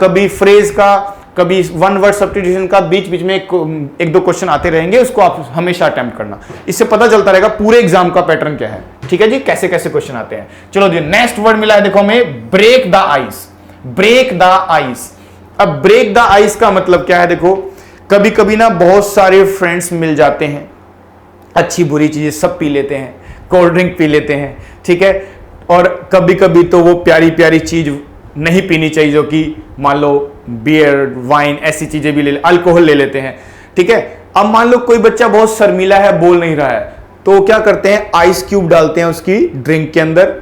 कभी फ्रेज का, कभी वन वर्ड सब्स्टिट्यूशन का, बीच बीच में एक दो क्वेश्चन आते रहेंगे, उसको आप हमेशा अटेम्प्ट करना। इससे पता चलता रहेगा पूरे एग्जाम का पैटर्न क्या है। ठीक है जी, कैसे कैसे क्वेश्चन आते हैं। चलो जी, नेक्स्ट वर्ड मिला है देखो हमें, break the ice. Break the ice. अब ब्रेक द आइस का मतलब क्या है, देखो कभी कभी ना बहुत सारे फ्रेंड्स मिल जाते हैं, अच्छी बुरी चीजें सब पी लेते हैं, कोल्ड ड्रिंक पी लेते हैं, ठीक है, और कभी कभी तो वो प्यारी प्यारी चीज नहीं पीनी चाहिए, जो कि मान लो बियर, वाइन, ऐसी चीजें भी अल्कोहल ले लेते हैं। ठीक है, अब मान लो कोई बच्चा बहुत शर्मीला है, बोल नहीं रहा है, तो क्या करते हैं, आइस क्यूब डालते हैं उसकी ड्रिंक के अंदर।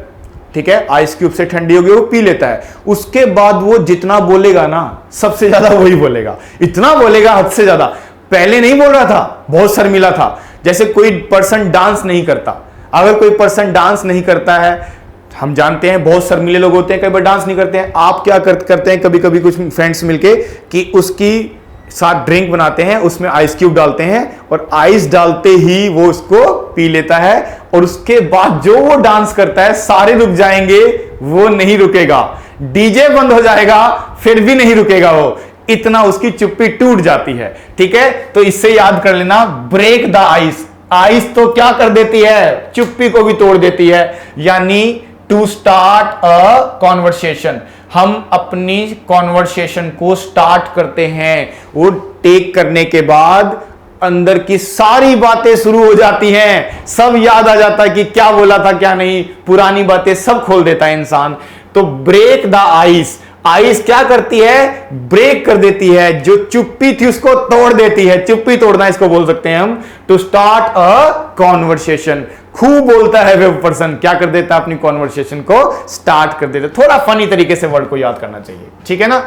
ठीक है, आइस क्यूब से ठंडी होगी, वो पी लेता है। उसके बाद वो जितना बोलेगा ना, सबसे ज्यादा वही बोलेगा, इतना बोलेगा हद से ज्यादा। पहले नहीं बोल रहा था, बहुत शर्मीला था। जैसे कोई पर्सन डांस नहीं करता, अगर कोई पर्सन डांस नहीं करता है, हम जानते हैं बहुत शर्मीले लोग होते हैं, कई बार डांस नहीं करते हैं, आप क्या करते हैं कभी कभी कुछ फ्रेंड्स मिलके कि उसकी साथ ड्रिंक बनाते हैं, उसमें आइस क्यूब डालते हैं, और आइस डालते ही वो उसको पी लेता है, और उसके बाद जो वो डांस करता है सारे रुक जाएंगे, वो नहीं रुकेगा, डीजे बंद हो जाएगा, फिर भी नहीं रुकेगा वो, इतना उसकी चुप्पी टूट जाती है। ठीक है, तो इससे याद कर लेना, ब्रेक द आइस। आइस तो क्या कर देती है, चुप्पी को भी तोड़ देती है, यानी टू स्टार्ट अ कॉन्वर्सेशन। हम अपनी कॉन्वर्सेशन को स्टार्ट करते हैं, वो टेक करने के बाद अंदर की सारी बातें शुरू हो जाती हैं, सब याद आ जाता है कि क्या बोला था क्या नहीं, पुरानी बातें सब खोल देता है इंसान। तो ब्रेक द आइस। आइस क्या करती है, ब्रेक कर देती है, जो चुप्पी थी उसको तोड़ देती है। चुप्पी तोड़ना इसको बोल सकते हैं हम, टू स्टार्ट अ कॉन्वर्सेशन। खूब बोलता है वो पर्सन, क्या कर देता है, अपनी कॉन्वर्सेशन को स्टार्ट कर देता है। थोड़ा फनी तरीके से वर्ड को याद करना चाहिए, ठीक है ना।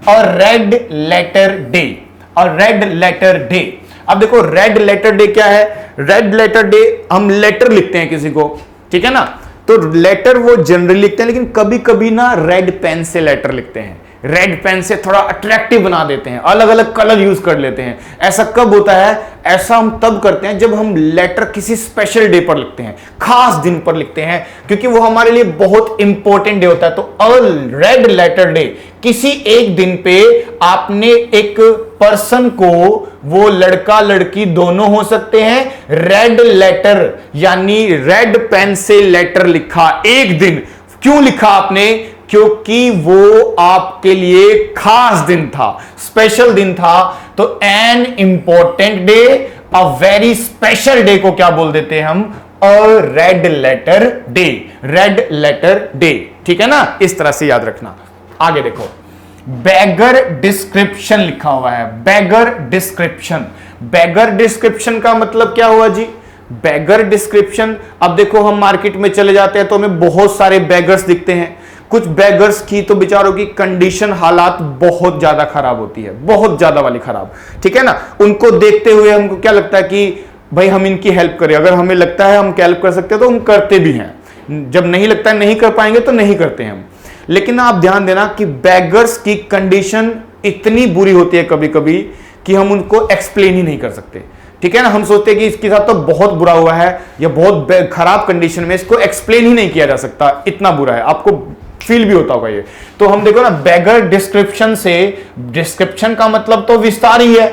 और रेड लेटर डे, और रेड लेटर डे। अब देखो रेड लेटर डे क्या है, रेड लेटर डे हम लेटर लिखते हैं किसी को, ठीक है ना, तो लेटर वो जनरली लिखते हैं, लेकिन कभी कभी ना रेड पेन से लेटर लिखते हैं, रेड पेन से थोड़ा अट्रैक्टिव बना देते हैं, अलग अलग कलर यूज कर लेते हैं। ऐसा कब होता है, ऐसा हम तब करते हैं जब हम लेटर किसी स्पेशल डे पर लिखते हैं, खास दिन पर लिखते हैं, क्योंकि वो हमारे लिए बहुत इंपॉर्टेंट डे होता है। तो अ रेड लेटर डे, किसी एक दिन पे आपने एक पर्सन को, वो लड़का लड़की दोनों हो सकते हैं, रेड लेटर यानी रेड पेन से लेटर लिखा एक दिन। क्यों लिखा आपने, क्योंकि वो आपके लिए खास दिन था, स्पेशल दिन था। तो an important day, a very special day को क्या बोल देते हैं हम, a red letter day, red letter day. ठीक है ना, इस तरह से याद रखना। आगे देखो, बेगर डिस्क्रिप्शन लिखा हुआ है, बेगर डिस्क्रिप्शन। बेगर डिस्क्रिप्शन का मतलब क्या हुआ जी, बेगर डिस्क्रिप्शन। अब देखो हम मार्केट में चले जाते हैं तो हमें बहुत सारे बेगर्स दिखते हैं। कुछ बेगर्स की तो बेचारों की कंडीशन, हालात बहुत ज्यादा खराब होती है, बहुत ज्यादा वाली खराब, ठीक है ना। उनको देखते हुए हमको क्या लगता है कि भाई हम इनकी हेल्प करें, अगर हमें लगता है हम हेल्प कर सकते हैं तो हम करते भी हैं, जब नहीं लगता है नहीं कर पाएंगे तो नहीं करते हैं हम। लेकिन आप ध्यान देना कि बेगर्स की कंडीशन इतनी बुरी होती है कभी कभी कि हम उनको एक्सप्लेन ही नहीं कर सकते, ठीक है ना। हम सोचते हैं कि इसके साथ तो बहुत बुरा हुआ है या बहुत खराब कंडीशन में, इसको एक्सप्लेन ही नहीं किया जा सकता, इतना बुरा है, आपको फील भी होता होगा ये। तो हम देखो ना, बेगर डिस्क्रिप्शन से, डिस्क्रिप्शन का मतलब तो विस्तार ही है,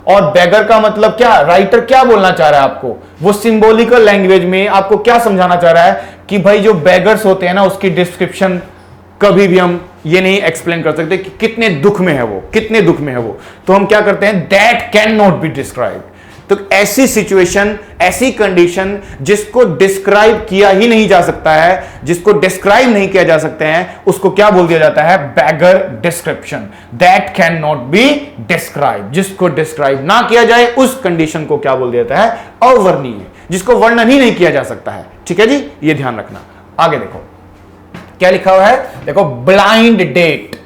और बेगर का मतलब क्या, राइटर क्या बोलना चाह रहा है आपको, वो सिंबॉलिकल लैंग्वेज में आपको क्या समझाना चाह रहा है कि भाई जो बेगर्स होते हैं ना, उसकी डिस्क्रिप्शन कभी भी हम ये नहीं एक्सप्लेन कर सकते कि कितने दुख में है वो, कितने दुख में है वो। तो हम क्या करते हैं, that can not be described. तो ऐसी सिचुएशन, ऐसी कंडीशन जिसको डिस्क्राइब किया ही नहीं जा सकता है, जिसको डिस्क्राइब नहीं किया जा सकते हैं, उसको क्या बोल दिया जाता है, beggar description. That can not be describe, जिसको डिस्क्राइब ना किया जाए उस कंडीशन को क्या बोल दिया जाता है, अवर्णनीय, जिसको वर्णन ही नहीं किया जा सकता है। ठीक है जी, ये ध्यान रखना। आगे देखो क्या लिखा हुआ है, देखो ब्लाइंड डेट।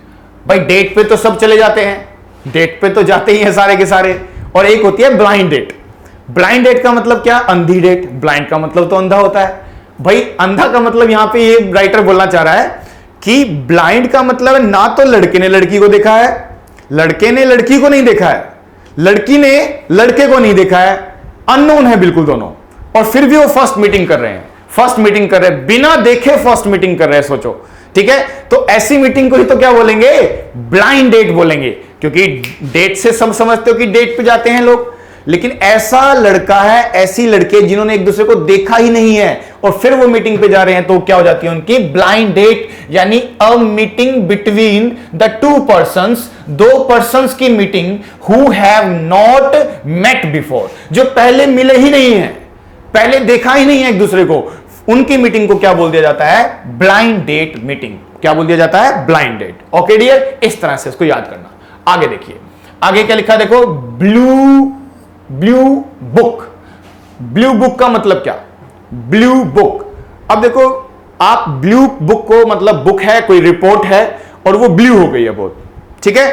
भाई डेट पे तो सब चले जाते हैं, डेट पे तो जाते ही हैं सारे के सारे, और एक होती है ब्लाइंड डेट। ब्लाइंड डेट का मतलब क्या, अंधी डेट। ब्लाइंड का मतलब तो अंधा होता है। भाई अंधा का मतलब यहां पे ये राइटर बोलना चाह रहा है कि ब्लाइंड का मतलब ना तो लड़के ने लड़की को देखा है, लड़के ने लड़की को नहीं देखा है, लड़की ने लड़के को नहीं देखा है, अननोन है बिल्कुल दोनों, और फिर भी वो फर्स्ट मीटिंग कर रहे हैं, फर्स्ट मीटिंग कर रहे हैं, बिना देखे फर्स्ट मीटिंग कर रहे हैं। सोचो, ठीक है, तो ऐसी मीटिंग को ही तो क्या बोलेंगे, ब्लाइंड डेट बोलेंगे, क्योंकि डेट से सब समझते हो कि डेट पे जाते हैं लोग। लेकिन ऐसा लड़का है, ऐसी लड़के जिन्होंने एक दूसरे को देखा ही नहीं है और फिर वो मीटिंग पे जा रहे हैं, तो क्या हो जाती है उनकी ब्लाइंड डेट, यानी a meeting between the two persons, दो पर्संस की meeting who have not met before, जो पहले मिले ही नहीं है, पहले देखा ही नहीं है एक दूसरे को, उनकी मीटिंग को क्या बोल दिया जाता है, ब्लाइंड डेट मीटिंग। क्या बोल दिया जाता है, ब्लाइंड डेट। ओके डियर, इस तरह से इसको याद करना। आगे देखिए, आगे क्या लिखा, देखो ब्लू बुक। ब्लू बुक का मतलब क्या, ब्लू बुक। अब देखो आप ब्लू बुक को, मतलब बुक है, कोई रिपोर्ट है और वो ब्लू हो गई है बहुत, ठीक है।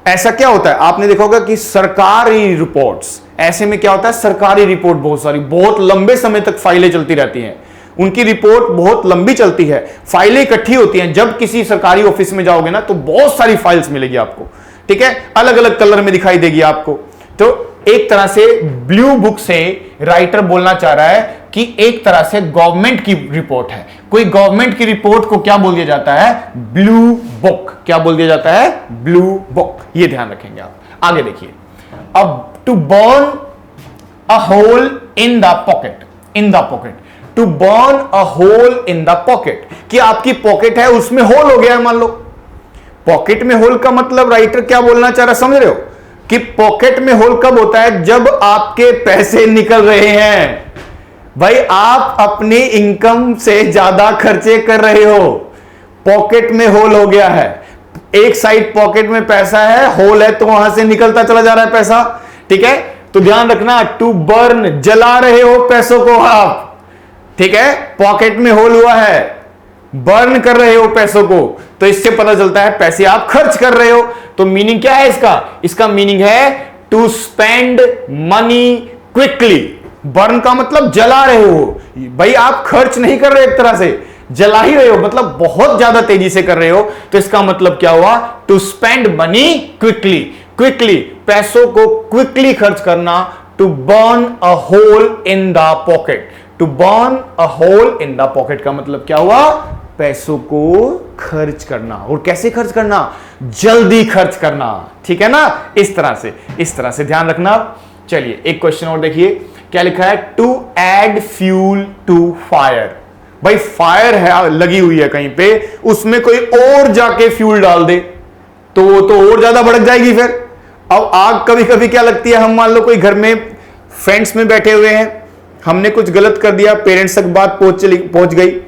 ऐसा क्या होता है, आपने देखा होगा कि सरकारी रिपोर्ट्स, ऐसे में क्या होता है, सरकारी रिपोर्ट बहुत सारी, बहुत लंबे समय तक फाइलें चलती रहती हैं, उनकी रिपोर्ट बहुत लंबी चलती है, फाइलें इकट्ठी होती हैं। जब किसी सरकारी ऑफिस में जाओगे ना तो बहुत सारी फाइल्स मिलेगी आपको, ठीक है, अलग अलग कलर में दिखाई देगी आपको। तो एक तरह से ब्लू बुक से राइटर बोलना चाह रहा है कि एक तरह से गवर्नमेंट की रिपोर्ट है, कोई गवर्नमेंट की रिपोर्ट को क्या बोल दिया जाता है, ब्लू बुक। क्या बोल दिया जाता है, ब्लू बुक। ये ध्यान रखेंगे आप। आगे देखिए, अब to burn a hole in the pocket, in the pocket, to burn a hole in the pocket, कि आपकी पॉकेट है उसमें होल हो गया है, मान लो। पॉकेट में होल का मतलब राइटर क्या बोलना चाह रहा है, समझ रहे हो, कि पॉकेट में होल कब होता है, जब आपके पैसे निकल रहे हैं। भाई आप अपनी इनकम से ज्यादा खर्चे कर रहे हो, पॉकेट में होल हो गया है, एक साइड पॉकेट में पैसा है, होल है, तो वहां से निकलता चला जा रहा है पैसा, ठीक है। तो ध्यान रखना, टू बर्न, जला रहे हो पैसों को आप, ठीक है, पॉकेट में होल हुआ है, बर्न कर रहे हो पैसों को, तो इससे पता चलता है पैसे आप खर्च कर रहे हो। तो मीनिंग क्या है इसका, इसका मीनिंग है to spend money quickly. Burn का मतलब जला रहे हो, भाई आप खर्च नहीं कर रहे, एक तरह से जला ही रहे हो, मतलब बहुत ज्यादा तेजी से कर रहे हो। तो इसका मतलब क्या हुआ, to spend money quickly, quickly, पैसों को क्विकली खर्च करना। To burn a hole in the pocket, to burn a hole in the pocket का मतलब क्या हुआ, पैसों को खर्च करना। और कैसे खर्च करना, जल्दी खर्च करना, ठीक है ना, इस तरह से ध्यान रखना। चलिए एक क्वेश्चन और देखिए, क्या लिखा है, to add fuel to fire. भाई फायर है लगी हुई है कहीं पे, उसमें कोई और जाके फ्यूल डाल दे तो वो तो और ज्यादा भड़क जाएगी फिर। अब आग कभी कभी क्या लगती है, हम मान लो कोई घर में फ्रेंड्स में बैठे हुए हैं, हमने कुछ गलत कर दिया, पेरेंट्स तक बात पहुंच गई।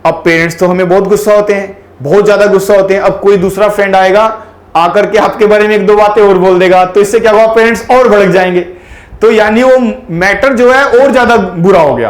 अब पेरेंट्स तो हमें बहुत गुस्सा होते हैं, बहुत ज्यादा गुस्सा होते हैं। अब कोई दूसरा फ्रेंड आएगा, आकर के आपके बारे में एक दो बातें और बोल देगा, तो इससे क्या हुआ, पेरेंट्स और भड़क जाएंगे। तो यानी वो मैटर जो है और ज्यादा बुरा हो गया,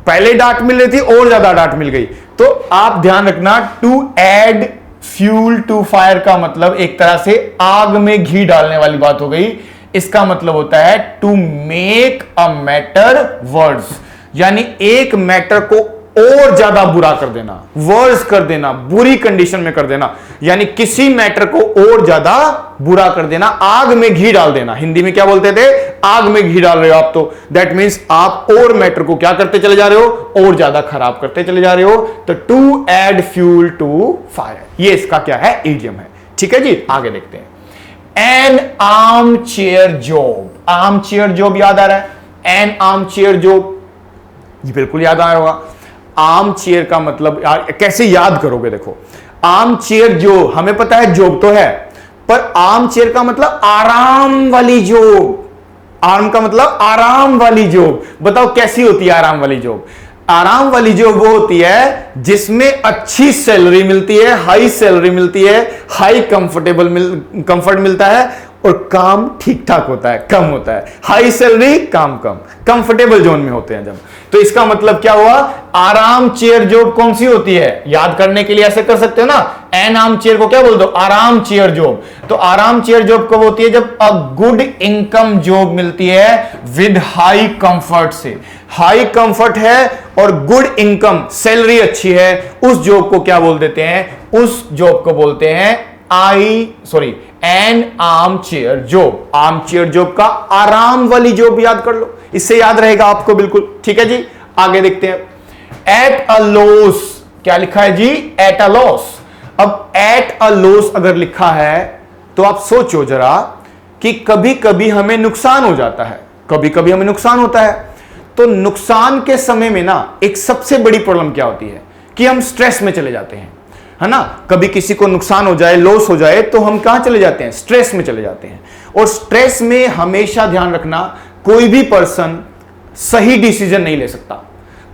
पहले डांट मिल रही थी और ज्यादा डांट मिल गई। तो आप ध्यान रखना, to add fuel to fire का मतलब एक तरह से आग में घी डालने वाली बात हो गई। इसका मतलब होता है to make a matter worse, यानी एक मैटर को और ज्यादा बुरा कर देना, वर्स कर देना, बुरी कंडीशन में कर देना, यानी किसी मैटर को और ज्यादा बुरा कर देना, आग में घी डाल देना। हिंदी में क्या बोलते थे, आग में घी डाल रहे हो आप, तो दैट मींस आप और मैटर को क्या करते चले जा रहे हो, और ज्यादा खराब करते चले जा रहे हो। तो to add fuel to fire, ये इसका क्या है, इडियम है। ठीक है जी, आगे देखते हैं। N arm chair job, arm chair job याद आ रहा है, एन आर्म चेयर जॉब, ये बिल्कुल याद आ रहा होगा। आर्म चेयर का मतलब यार कैसे याद करोगे, देखो आर्म चेयर जॉब, हमें पता है जॉब तो है, पर आर्म चेयर का मतलब आराम वाली जॉब। आर्म का मतलब आराम वाली जॉब। बताओ कैसी होती है आराम वाली जॉब? आराम वाली जॉब वो होती है जिसमें अच्छी सैलरी मिलती है, हाई सैलरी मिलती है, हाई कंफर्ट मिलता है, और काम ठीक ठाक होता है, कम होता है। हाई सैलरी, काम कम, कंफर्टेबल जोन में होते हैं जब। तो इसका मतलब क्या हुआ? आराम चेयर जॉब कौन सी होती है? याद करने के लिए ऐसे कर सकते हो ना, एन आर्म चेयर को क्या बोल दो? आराम चेयर जॉब। तो आराम चेयर जॉब कब होती है? जब अ गुड इनकम जॉब मिलती है विद हाई कंफर्ट से। हाई कंफर्ट है और गुड इनकम, सैलरी अच्छी है, उस जॉब को क्या बोल देते हैं? उस जॉब को बोलते हैं N arm chair job. Arm chair job का आराम वाली जॉब याद कर लो, इससे याद रहेगा आपको बिल्कुल। ठीक है जी, आगे देखते हैं। एट अ लॉस, क्या लिखा है जी? At a loss. अब एट अ लॉस अगर लिखा है तो आप सोचो जरा कि कभी कभी हमें नुकसान हो जाता है, कभी कभी हमें नुकसान होता है। तो नुकसान के समय में ना एक सबसे बड़ी प्रॉब्लम क्या होती है कि हम स्ट्रेस में चले जाते हैं, है ना। कभी किसी को नुकसान हो जाए, लॉस हो जाए, तो हम कहां चले जाते हैं? स्ट्रेस में चले जाते हैं। और स्ट्रेस में हमेशा ध्यान रखना, कोई भी पर्सन सही डिसीजन नहीं ले सकता,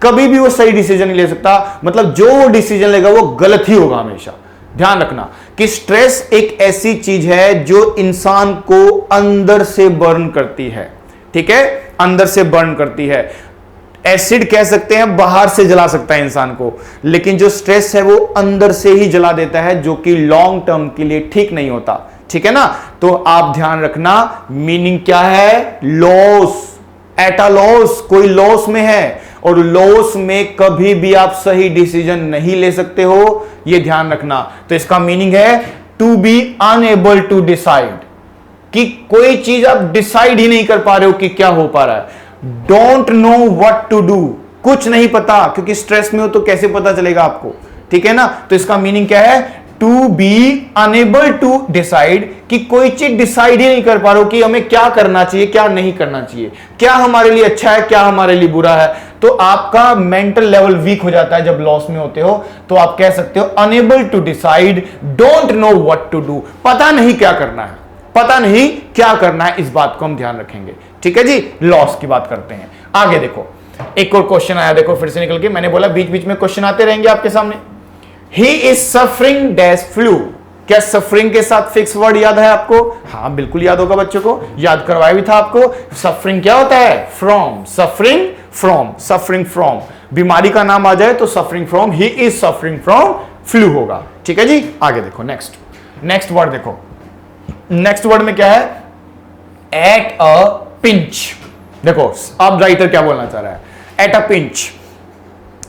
कभी भी वो सही डिसीजन नहीं ले सकता। मतलब जो वो डिसीजन लेगा वो गलत ही होगा हमेशा। ध्यान रखना कि स्ट्रेस एक ऐसी चीज है जो इंसान को अंदर से बर्न करती है। ठीक है, अंदर से बर्न करती है। एसिड कह सकते हैं बाहर से जला सकता है इंसान को, लेकिन जो स्ट्रेस है वो अंदर से ही जला देता है, जो कि लॉन्ग टर्म के लिए ठीक नहीं होता। ठीक है ना। तो आप ध्यान रखना, मीनिंग क्या है? लॉस, एट अ लॉस, कोई लॉस में है, और लॉस में कभी भी आप सही डिसीजन नहीं ले सकते हो, यह ध्यान रखना। तो इसका मीनिंग है to be unable to decide, कि कोई चीज आप डिसाइड ही नहीं कर पा रहे हो कि क्या हो पा रहा है। Don't know what to do, कुछ नहीं पता, क्योंकि स्ट्रेस में हो तो कैसे पता चलेगा आपको? ठीक है ना। तो इसका मीनिंग क्या है? To be unable to decide, कि कोई चीज डिसाइड ही नहीं कर पा रहे हो कि हमें क्या करना चाहिए, क्या नहीं करना चाहिए, क्या हमारे लिए अच्छा है, क्या हमारे लिए बुरा है। तो आपका मेंटल लेवल वीक हो जाता है जब लॉस में होते हो। तो आप कह सकते हो unable to decide, don't know what to do, पता नहीं क्या करना है, पता नहीं क्या करना है। इस बात को हम ध्यान रखेंगे। ठीक है जी, लॉस की बात करते हैं। आगे देखो, एक और क्वेश्चन आया, देखो फिर से निकल के। मैंने बोला बीच बीच में क्वेश्चन आते रहेंगे आपके सामने। He is suffering dash flu. क्या सफरिंग के साथ फिक्स वर्ड याद है आपको? हाँ बिल्कुल याद होगा, बच्चों को याद करवाया भी था आपको। सफरिंग क्या होता है? From, suffering from, suffering from. बीमारी का नाम आ जाए तो suffering from, he is suffering from flu होगा। ठीक है जी, आगे देखो, नेक्स्ट वर्ड देखो। नेक्स्ट वर्ड में क्या है? At a pinch. देखो अब राइटर क्या बोलना चाह रहा है? At a pinch.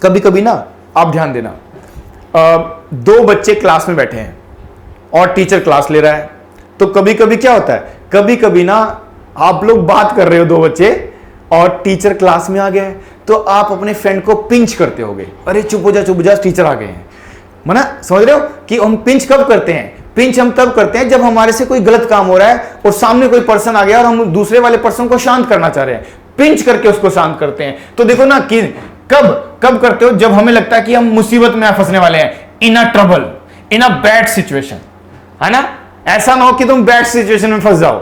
कभी कभी ना आप ध्यान देना, दो बच्चे क्लास में बैठे हैं और टीचर क्लास ले रहा है, तो कभी कभी क्या होता है? कभी कभी ना आप लोग बात कर रहे हो, दो बच्चे, और टीचर क्लास में आ गए, तो आप अपने फ्रेंड को पिंच करते होगे, अरे चुप हो जा, टीचर आ गए हैं। मना समझ रहे हो कि हम पिंच कब करते हैं? पिंच हम तब करते हैं जब हमारे से कोई गलत काम हो रहा है और सामने कोई पर्सन आ गया और हम दूसरे वाले पर्सन को शांत करना चाह रहे हैं, पिंच करके उसको शांत करते हैं। तो देखो ना कि कब करते हो? जब हमें लगता है कि हम मुसीबत में फंसने वाले हैं, in a trouble, in a bad situation, है ना। ऐसा ना हो कि तुम बैड सिचुएशन में फंस जाओ।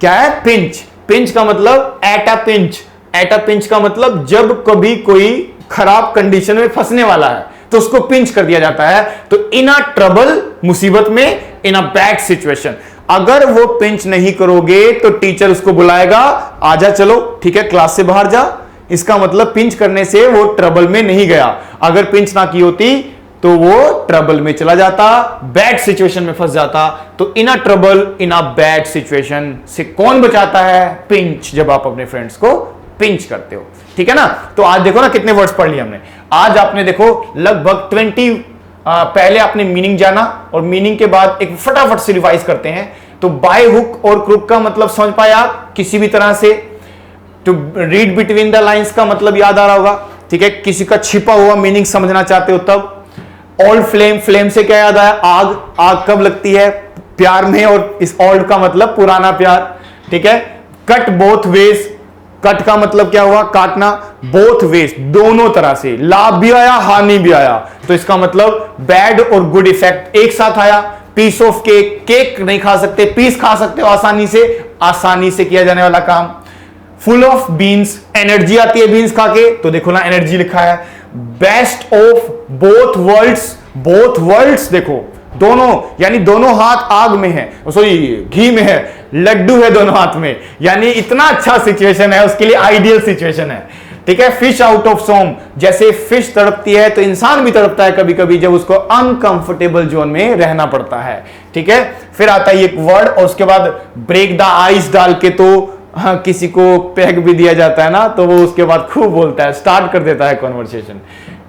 क्या है? पिंच। पिंच का मतलब at a pinch. At a pinch का मतलब जब कभी कोई खराब कंडीशन में फंसने वाला है तो उसको पिंच कर दिया जाता है। तो इन अ ट्रबल, मुसीबत में, इन अ बैड सिचुएशन। अगर वो पिंच नहीं करोगे तो टीचर उसको बुलाएगा, आजा चलो, ठीक है, क्लास से बाहर जा। इसका मतलब पिंच करने से वो ट्रबल में नहीं गया। अगर पिंच ना की होती तो वो ट्रबल में चला जाता, बैड सिचुएशन में फंस जाता। तो in a trouble, in a bad situation से कौन बचाता है? पिंच। जब आप अपने फ्रेंड्स को पिंच करते हो, ठीक है ना। तो आज देखो ना कितने वर्ड्स पढ़ लिए हमने। आज आपने देखो लगभग 20 पहले आपने मीनिंग जाना, और मीनिंग के बाद एक फटाफट से रिवाइज करते हैं। तो बाय हुक और क्रुक का मतलब समझ पाए आप किसी भी तरह से? To read between the lines का मतलब याद आ रहा होगा, ठीक है। किसी का छिपा हुआ मीनिंग समझना चाहते हो तब। ओल्ड फ्लेम, फ्लेम से क्या याद आया? आग। आग कब लगती है? प्यार में, और इस ओल्ड का मतलब पुराना प्यार, ठीक है। कट बोथ वेज, कट का मतलब क्या हुआ, काटना, बोथ वेज, दोनों तरह से, लाभ भी आया हानि भी आया, तो इसका मतलब बैड और गुड इफेक्ट एक साथ आया। पीस ऑफ केक, केक नहीं खा सकते, पीस खा सकते हो आसानी से किया जाने वाला काम। फुल ऑफ बीन्स, एनर्जी आती है बीन्स खा के, तो देखो ना एनर्जी लिखा है। बेस्ट ऑफ बोथ वर्ल्ड्स, देखो दोनों, यानी दोनों हाथ आग में है, सॉरी घी में है, लड्डू है दोनों हाथ में, यानी इतना अच्छा सिचुएशन है, उसके लिए आइडियल सिचुएशन है। ठीक है, फिश आउट ऑफ सोम, जैसे फिश तड़पती है तो इंसान भी तड़पता है कभी कभी जब उसको अनकंफर्टेबल जोन में रहना पड़ता है। ठीक है, फिर आता है एक वर्ड और उसके बाद ब्रेक द आइस डाल के तो हाँ, किसी को पैग भी दिया जाता है ना, तो वो उसके बाद खूब बोलता है, स्टार्ट कर देता है कॉन्वर्सेशन।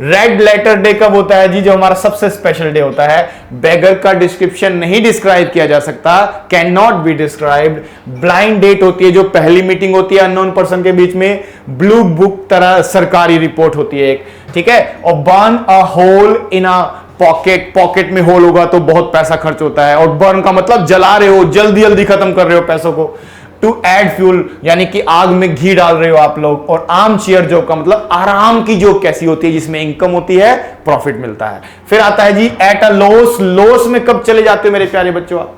रेड लेटर डे कब होता है जी, जो हमारा सबसे स्पेशल डे होता है। बेगर का डिस्क्रिप्शन नहीं डिस्क्राइब किया जा सकता, can not be described. Blind date होती है जो पहली मीटिंग होती है अननोन पर्सन के बीच में। ब्लू बुक तरह सरकारी रिपोर्ट होती है एक। ठीक है, और burn a hole in a pocket में होल होगा तो बहुत पैसा खर्च होता है, और बर्न का मतलब जला रहे हो, जल्दी जल्दी खत्म कर रहे हो पैसों को। टू एड फ्यूल, यानी कि आग में घी डाल रहे हो आप लोग। और आर्म चेयर जॉब का मतलब आराम की जॉब कैसी होती है, जिसमें इनकम होती है, प्रॉफिट मिलता है। फिर आता है जी एट अ लॉस, लॉस में कब चले जाते हो मेरे प्यारे बच्चों आप,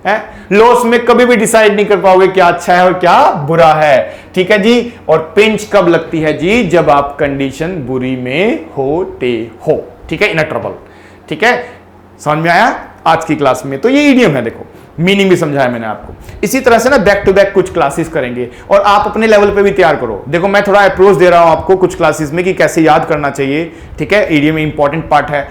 है लॉस में कभी भी डिसाइड नहीं कर पाओगे क्या अच्छा है और क्या बुरा है। ठीक है जी, और पिंच कब लगती है जी, जब आप कंडीशन बुरी में होते हो। ठीक है, इन अ ट्रबल। ठीक है, समझ में आया आज की क्लास में। तो ये इडियम है, देखो मीनिंग भी समझाया मैंने आपको। इसी तरह से ना बैक टू बैक कुछ क्लासेस करेंगे और आप अपने लेवल पे भी तैयार करो। देखो मैं थोड़ा अप्रोच दे रहा हूं आपको कुछ क्लासेस में कि कैसे याद करना चाहिए। ठीक है, इडियम इंपॉर्टेंट पार्ट है।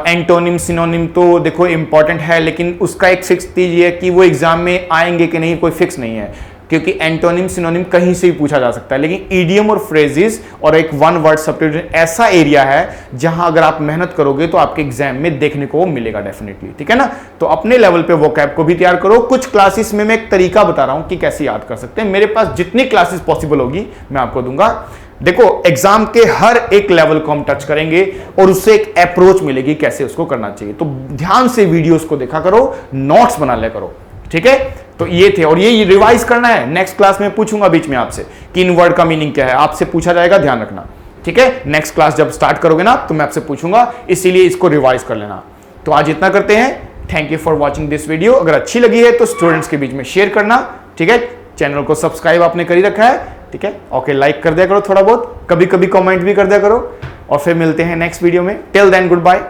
एंटोनिम सिनोनिम तो देखो इंपॉर्टेंट है, लेकिन उसका एक फिक्स चीज है कि वो एग्जाम में आएंगे कि नहीं, कोई फिक्स नहीं है, क्योंकि एंटोनिम सिनोनिम कहीं से भी पूछा जा सकता है। लेकिन ईडियम और फ्रेजेस और एक वन वर्ड सब्स्टिट्यूशन ऐसा एरिया है जहां अगर आप मेहनत करोगे तो आपके एग्जाम में देखने को मिलेगा डेफिनेटली। ठीक है ना, तो अपने लेवल पे वोकैब को भी तैयार करो। कुछ क्लासेस में मैं एक तरीका बता रहा हूं कि कैसे याद कर सकते हैं। मेरे पास जितनी क्लासेस पॉसिबल होगी मैं आपको दूंगा। देखो एग्जाम के हर एक लेवल को हम टच करेंगे और उससे एक अप्रोच मिलेगी कैसे उसको करना चाहिए। तो ध्यान से वीडियोस को देखा करो, नोट्स बना लिया करो। ठीक है, तो ये थे, और ये रिवाइज करना है। नेक्स्ट क्लास में पूछूंगा बीच में आपसे कि इन वर्ड का मीनिंग क्या है, आपसे पूछा जाएगा, ध्यान रखना। ठीक है, नेक्स्ट क्लास जब स्टार्ट करोगे ना तो मैं आपसे पूछूंगा, इसीलिए इसको रिवाइज कर लेना। तो आज इतना करते हैं। Thank you for watching this video. अगर अच्छी लगी है तो स्टूडेंट्स के बीच में शेयर करना। ठीक है, चैनल को सब्सक्राइब आपने कर ही रखा है। ठीक है, ओके, लाइक कर दिया करो थोड़ा बहुत, कभी कभी कमेंट भी कर दिया करो, और फिर मिलते हैं नेक्स्ट वीडियो में। Till then good bye.